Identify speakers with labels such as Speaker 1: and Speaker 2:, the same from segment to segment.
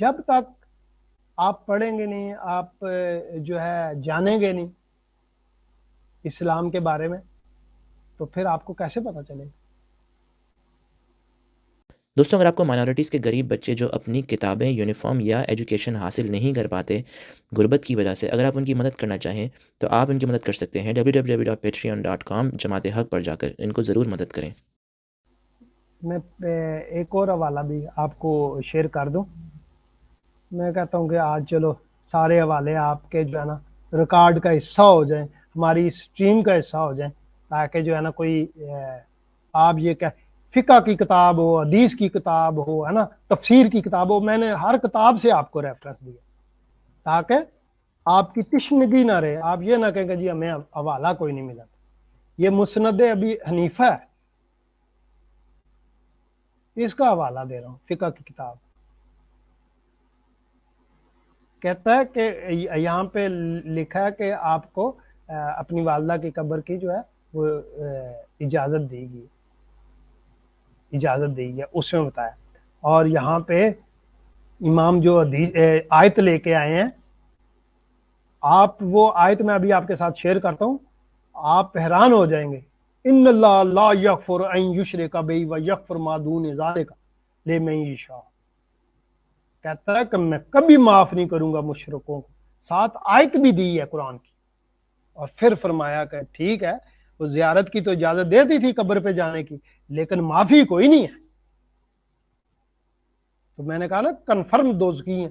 Speaker 1: جب تک آپ پڑھیں گے نہیں، آپ جو ہے جانیں گے نہیں اسلام کے بارے میں، تو پھر آپ کو کیسے پتہ چلے گا؟
Speaker 2: دوستوں اگر آپ کو مائنورٹیز کے غریب بچے جو اپنی کتابیں، یونیفارم یا ایجوکیشن حاصل نہیں کر پاتے غربت کی وجہ سے، اگر آپ ان کی مدد کرنا چاہیں تو آپ ان کی مدد کر سکتے ہیں www.patreon.com جماعت حق پر جا کر ان کو ضرور مدد کریں۔
Speaker 1: میں ایک اور حوالہ بھی آپ کو شیئر کر دوں۔ میں کہتا ہوں کہ آج چلو سارے حوالے آپ کے جو ہے نا ریکارڈ کا حصہ ہو جائیں، ہماری اسٹریم کا حصہ ہو جائیں، تاکہ جو ہے نا کوئی آپ یہ کہ فقہ کی کتاب ہو، حدیث کی کتاب ہو، ہے نا، تفسیر کی کتاب ہو، میں نے ہر کتاب سے آپ کو ریفرنس دیا تاکہ آپ کی تشنگی نہ رہے، آپ یہ نہ کہیں کہ جی ہمیں حوالہ کوئی نہیں ملا۔ یہ مسند ابی حنیفہ ہے، اس کا حوالہ دے رہا ہوں، فقہ کی کتاب۔ کہتا ہے کہ یہاں پہ لکھا ہے کہ آپ کو اپنی والدہ کی قبر کی جو ہے وہ اجازت دی گئی، اس میں بتایا۔ اور یہاں پہ امام جو آیت لے کے آئے ہیں، آپ وہ آیت میں ابھی آپ کے ساتھ شیئر کرتا ہوں، آپ حیران ہو جائیں گے۔ ان اللہ لا یغفر ان یشرک بہ ویغفر ما دون ذلک لمن یشاء، کہتا ہے کہ میں کبھی معاف نہیں کروں گا مشرکوں کو، ساتھ آیت بھی دی ہے قرآن کی، اور پھر فرمایا کہ ٹھیک ہے وہ زیارت کی تو اجازت دیتی تھی قبر پہ جانے کی، لیکن معافی کوئی نہیں ہے۔ تو میں نے کہا نا کنفرم دوزخی ہیں،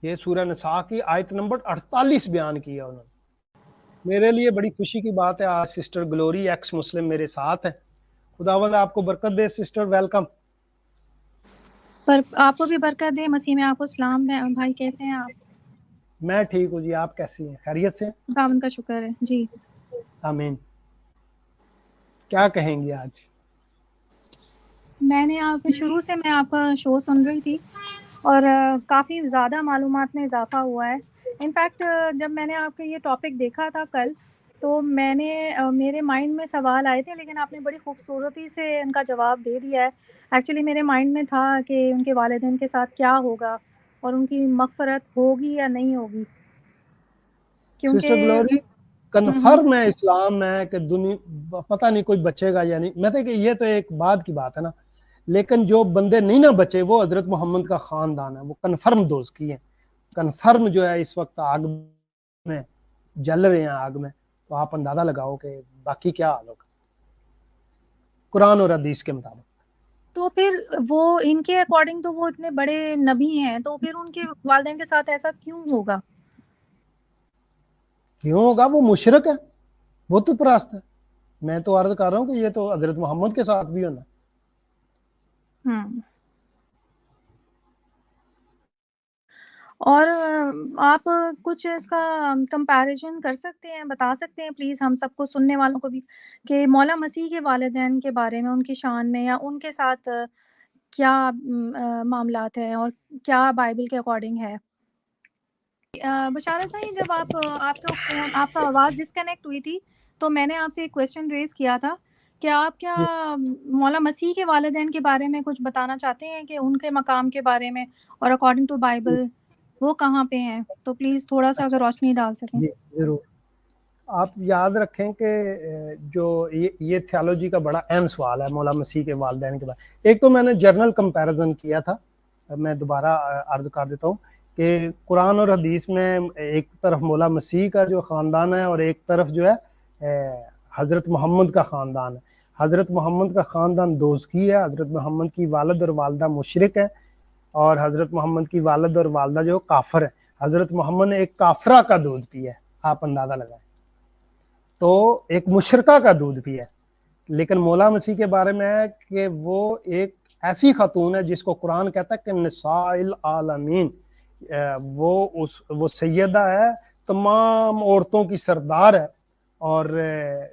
Speaker 1: یہ سورہ نساء کی آیت نمبر 48 بیان کیا انہوں نے۔ میرے لیے بڑی خوشی کی بات ہے، آج سسٹر گلوری ایکس مسلم میرے ساتھ ہیں۔ خداوند آپ کو برکت دے سسٹر، ویلکم۔
Speaker 3: پر آپ کو بھی برکت دے، مسیح میں آپ کو سلام ہے۔ بھائی کیسے ہیں آپ؟
Speaker 1: میں ٹھیک ہوں جی، آپ کیسی ہیں؟ خیریت سے؟
Speaker 3: خداوند کا شکر ہے جی۔
Speaker 1: آمین۔ کیا کہیں گے آج؟
Speaker 3: میں نے آپ شروع سے میں آپ کا شو سن رہی تھی اور کافی زیادہ معلومات میں اضافہ ہوا ہے۔ انفیکٹ جب میں نے آپ کا یہ ٹاپک دیکھا تھا کل، تو میں نے میرے مائنڈ میں سوال آئے تھے، لیکن آپ نے بڑی خوبصورتی سے ان کا جواب دے دیا ہے۔ ایکچولی میرے مائنڈ میں تھا کہ ان کے والدین کے ساتھ کیا ہوگا اور ان کی مغفرت ہوگی یا نہیں ہوگی،
Speaker 1: سسٹر
Speaker 3: کیونکہ
Speaker 1: گلوری کنفرم ہے اسلام ہے کہ دنیا پتہ نہیں کوئی بچے گا یا نہیں، میں کہ یہ تو ایک بعد کی بات ہے نا، لیکن جو بندے نہیں نہ بچے وہ حضرت محمد کا خاندان ہے، وہ کنفرم دوزخی ہیں، کنفرم جو ہے اس وقت آگ میں جل رہے ہیں آگ میں۔ تو آپ اندازہ لگاؤ کہ باقی کیا حال ہوگا قرآن اور حدیث کے مطابق۔
Speaker 3: تو پھر وہ ان کے اکارڈنگ تو وہ اتنے بڑے نبی ہیں، تو پھر ان کے والدین کے ساتھ ایسا کیوں ہوگا؟
Speaker 1: کیوں ہوگا؟ وہ مشرک ہے، بت پرست ہے۔ میں تو عرض کر رہا ہوں کہ یہ تو حضرت محمد کے ساتھ بھی ہونا ہے۔
Speaker 3: اور آپ کچھ اس کا کمپیریزن کر سکتے ہیں، بتا سکتے ہیں پلیز ہم سب کو، سننے والوں کو بھی، کہ مولا مسیح کے والدین کے بارے میں، ان کی شان میں یا ان کے ساتھ کیا معاملات ہیں اور کیا بائبل کے اکارڈنگ ہے؟ بشارت بھائی، جب آپ کا فون، آپ کا آواز ڈسکنیکٹ ہوئی تھی، تو میں نے آپ سے ایک کویسچن ریز کیا تھا کہ آپ کیا مولا مسیح کے والدین کے بارے میں کچھ بتانا چاہتے ہیں، کہ ان کے مقام کے بارے میں اور اکارڈنگ ٹو بائبل وہ کہاں پہ ہیں؟ تو پلیز تھوڑا سا اگر روشنی ڈال سکیں۔
Speaker 1: جی ضرور۔ آپ یاد رکھیں کہ جو یہ تھیالوجی کا بڑا اہم سوال ہے مولا مسیح کے والدین کے بارے۔ ایک تو میں نے جرنل کمپیریزن کیا تھا، میں دوبارہ عرض کر دیتا ہوں کہ قرآن اور حدیث میں ایک طرف مولا مسیح کا جو خاندان ہے اور ایک طرف جو ہے حضرت محمد کا خاندان ہے۔ حضرت محمد کا خاندان دوزخی ہے، حضرت محمد کی والد اور والدہ مشرک ہے، اور حضرت محمد کی والد اور والدہ جو کافر ہے۔ حضرت محمد نے ایک کافرہ کا دودھ پیا ہے، آپ اندازہ لگائیں، تو ایک مشرکہ کا دودھ پیا ہے۔ لیکن مولا مسیح کے بارے میں ہے کہ وہ ایک ایسی خاتون ہے جس کو قرآن کہتا ہے کہ نساء العالمین، وہ سیدہ ہے، تمام عورتوں کی سردار ہے، اور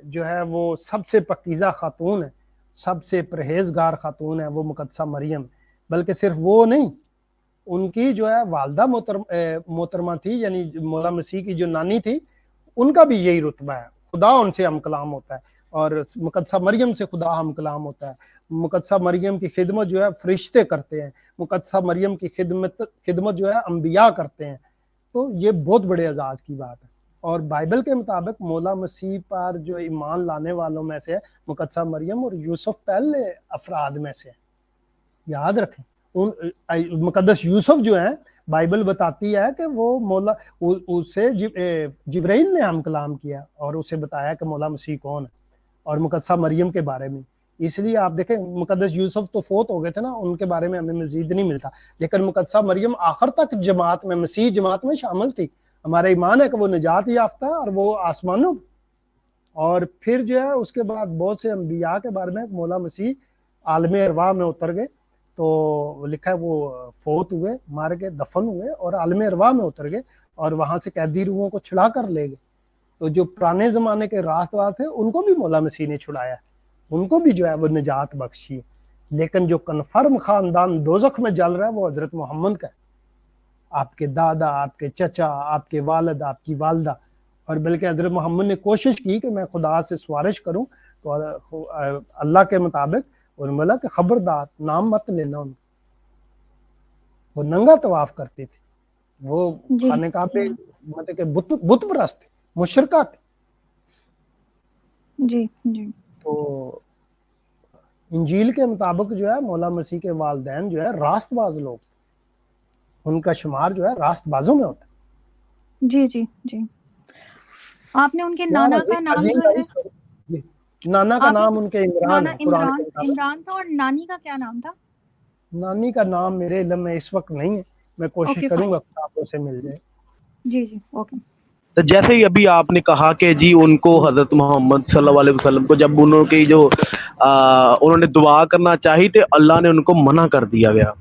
Speaker 1: جو ہے وہ سب سے پاکیزہ خاتون ہے، سب سے پرہیزگار خاتون ہے، وہ مقدسہ مریم۔ بلکہ صرف وہ نہیں، ان کی جو ہے والدہ محترمہ تھی، یعنی مولا مسیح کی جو نانی تھی، ان کا بھی یہی رتبہ ہے، خدا ان سے ہم کلام ہوتا ہے۔ اور مقدسہ مریم سے خدا ہم کلام ہوتا ہے. مقدسہ مریم کی خدمت جو ہے فرشتے کرتے ہیں. مقدسہ مریم کی خدمت جو ہے انبیاء کرتے ہیں. تو یہ بہت بڑے اعزاز کی بات ہے. اور بائبل کے مطابق مولا مسیح پر جو ایمان لانے والوں میں سے مقدسہ مریم اور یوسف پہلے افراد میں سے. یاد رکھیں مقدس یوسف جو ہیں بائبل بتاتی ہے کہ وہ مولا اسے جبرائیل نے ہم کلام کیا اور اسے بتایا کہ مولا مسیح کون ہے. اور مقدسہ مریم کے بارے میں اس لیے آپ دیکھیں مقدس یوسف تو فوت ہو گئے تھے نا, ان کے بارے میں ہمیں مزید نہیں ملتا, لیکن مقدسہ مریم آخر تک جماعت میں مسیح جماعت میں شامل تھی. ہمارا ایمان ہے کہ وہ نجات یافتہ ہے اور وہ آسمانوں. اور پھر جو ہے اس کے بعد بہت سے انبیاء کے بارے میں مولا مسیح عالم ارواح میں اتر گئے. تو لکھا ہے وہ فوت ہوئے, مار کے دفن ہوئے اور عالم ارواح میں اتر گئے اور وہاں سے قیدی روحوں کو چھڑا کر لے گئے. تو جو پرانے زمانے کے راستدار تھے ان کو بھی مولا مسیح نے چھڑایا, ان کو بھی جو ہے وہ نجات بخشی. لیکن جو کنفرم خاندان دوزخ میں جل رہا ہے وہ حضرت محمد کا ہے. آپ کے دادا, آپ کے چچا, آپ کے والد, آپ کی والدہ. اور بلکہ حضرت محمد نے کوشش کی کہ میں خدا سے سفارش کروں, تو اللہ کے مطابق انہوں نے بولا کہ خبردار نام مت لینا ان کا. وہ ننگا طواف کرتے تھے, وہ خانہ کعبہ پہ مطلب کہ بت پرست تھے, مشرکہ تھے.
Speaker 3: جی جی.
Speaker 1: تو انجیل کے مطابق جو ہے مولا مسیح کے والدین جو ہے راست باز لوگ, ان کا شمار جو ہے راست بازوں میں ہوتا ہے.
Speaker 3: جی جی جی. آپ نے ان کے نانا کا نام جو ہے,
Speaker 1: نانا کا نام ان کے عمران ہے.
Speaker 3: عمران تھا, اور نانی کا کیا نام تھا؟
Speaker 1: نانی کا نام میرے علم میں اس وقت نہیں ہے, میں کوشش کروں گا آپ سے مل جائے.
Speaker 3: جی جی اوکے.
Speaker 4: تو جیسے ہی ابھی آپ نے کہا کہ جی ان کو حضرت محمد صلی اللہ علیہ وسلم کو جب انہوں کی جو انہوں نے دعا کرنا چاہی تو اللہ نے ان کو منع کر دیا گیا,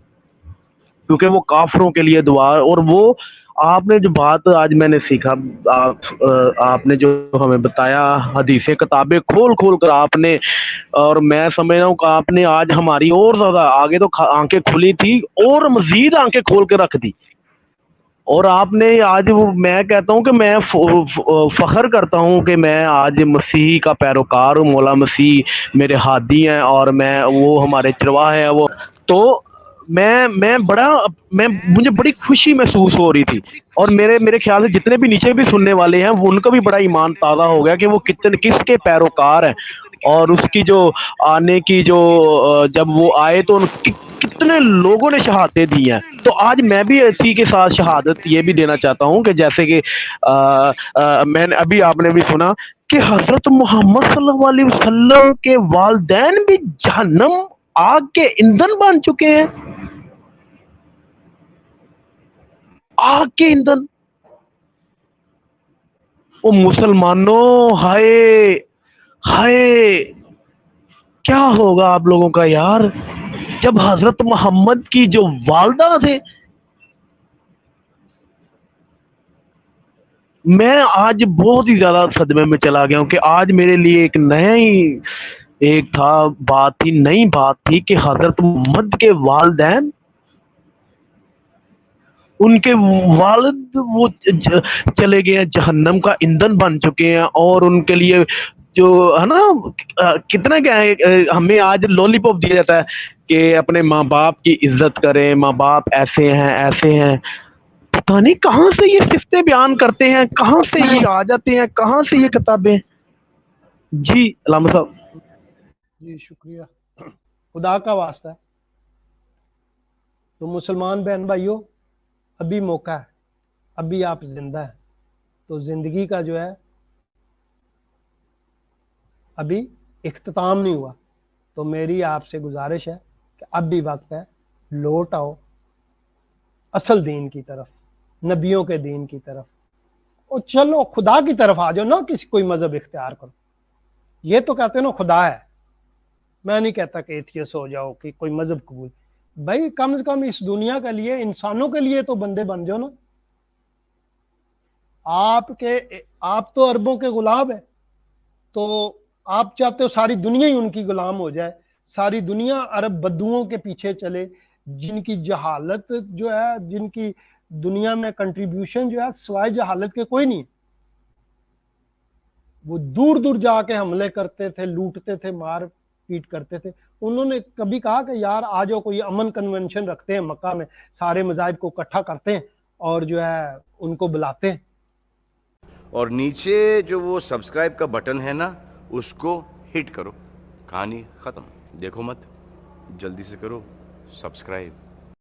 Speaker 4: کیونکہ وہ کافروں کے لیے دعا. اور وہ آپ نے جو بات آج میں نے سیکھا, آپ نے جو ہمیں بتایا حدیث کتابیں کھول کھول کر آپ نے, اور میں سمجھ رہا ہوں کہ آپ نے آج ہماری اور زیادہ آگے تو آنکھیں کھلی تھی اور مزید آنکھیں کھول کے رکھ دی. اور آپ نے آج میں کہتا ہوں کہ میں فخر کرتا ہوں کہ میں آج مسیح کا پیروکار ہوں. مولا مسیح میرے ہادی ہیں اور میں وہ ہمارے چرواہ ہیں. وہ تو مجھے بڑی خوشی محسوس ہو رہی تھی. اور میرے خیال سے جتنے بھی نیچے بھی سننے والے ہیں ان کا بھی بڑا ایمان تازہ ہو گیا کہ وہ کس کے پیروکار ہیں, اور اس کی جو آنے کی جو جب وہ آئے تو کتنے لوگوں نے شہادتیں دی ہیں. تو آج میں بھی اسی کے ساتھ شہادت یہ بھی دینا چاہتا ہوں کہ جیسے کہ میں نے ابھی آپ نے بھی سنا کہ حضرت محمد صلی اللہ علیہ وسلم کے والدین بھی جہنم آگ کے ایندھن بن چکے ہیں. آگ کے ایندھن. او مسلمانوں, ہائے ہائے کیا ہوگا آپ لوگوں کا یار, جب حضرت محمد کی جو والدہ تھے. میں آج بہت ہی زیادہ صدمے میں چلا گیا ہوں کہ آج میرے لیے ایک نیا ہی ایک تھا بات تھی, نئی بات تھی کہ حضرت محمد کے والدین, ان کے والد وہ چلے گئے ہیں جہنم کا ایندھن بن چکے ہیں. اور ان کے لیے جو ہے نا کتنا کیا ہے, ہمیں آج لولی پاپ دیا جاتا ہے کہ اپنے ماں باپ کی عزت کریں, ماں باپ ایسے ہیں ایسے ہیں. پتہ نہیں کہاں سے یہ صفتیں بیان کرتے ہیں, کہاں سے یہ آ جاتے ہیں, کہاں سے یہ کتابیں. جی علامہ صاحب.
Speaker 1: جی شکریہ, خدا کا واسطہ ہے. تو مسلمان بہن بھائیوں, ابھی موقع ہے, ابھی آپ زندہ ہیں, تو زندگی کا جو ہے ابھی اختتام نہیں ہوا. تو میری آپ سے گزارش ہے کہ اب بھی وقت ہے, لوٹ آؤ اصل دین کی طرف, نبیوں کے دین کی طرف, اور چلو خدا کی طرف آ جاؤ, نہ کسی کوئی مذہب اختیار کرو. یہ تو کہتے ہیں نا خدا ہے, میں نہیں کہتا کہ ایتھیس ہو جاؤ کہ کوئی مذہب قبول. بھائی کم سے کم اس دنیا کے لیے, انسانوں کے لیے تو بندے بن جاؤ نا. آپ تو عربوں کے غلام ہیں, تو آپ چاہتے ہو ساری دنیا ہی ان کی غلام ہو جائے, ساری دنیا عرب بدوؤں کے پیچھے چلے, جن کی جہالت جو ہے, جن کی دنیا میں کنٹریبیوشن جو ہے سوائے جہالت کے کوئی نہیں. وہ دور دور جا کے حملے کرتے تھے, لوٹتے تھے, مار پیٹ کرتے تھے. انہوں نے کبھی کہا کہ یار آ جاؤ کوئی امن کنونشن رکھتے ہیں مکہ میں, سارے مذاہب کو اکٹھا کرتے ہیں اور جو ہے ان کو بلاتے ہیں.
Speaker 5: اور نیچے جو وہ سبسکرائب کا بٹن ہے نا, اس کو ہٹ کرو. کہانی ختم. دیکھو مت, جلدی سے کرو سبسکرائب.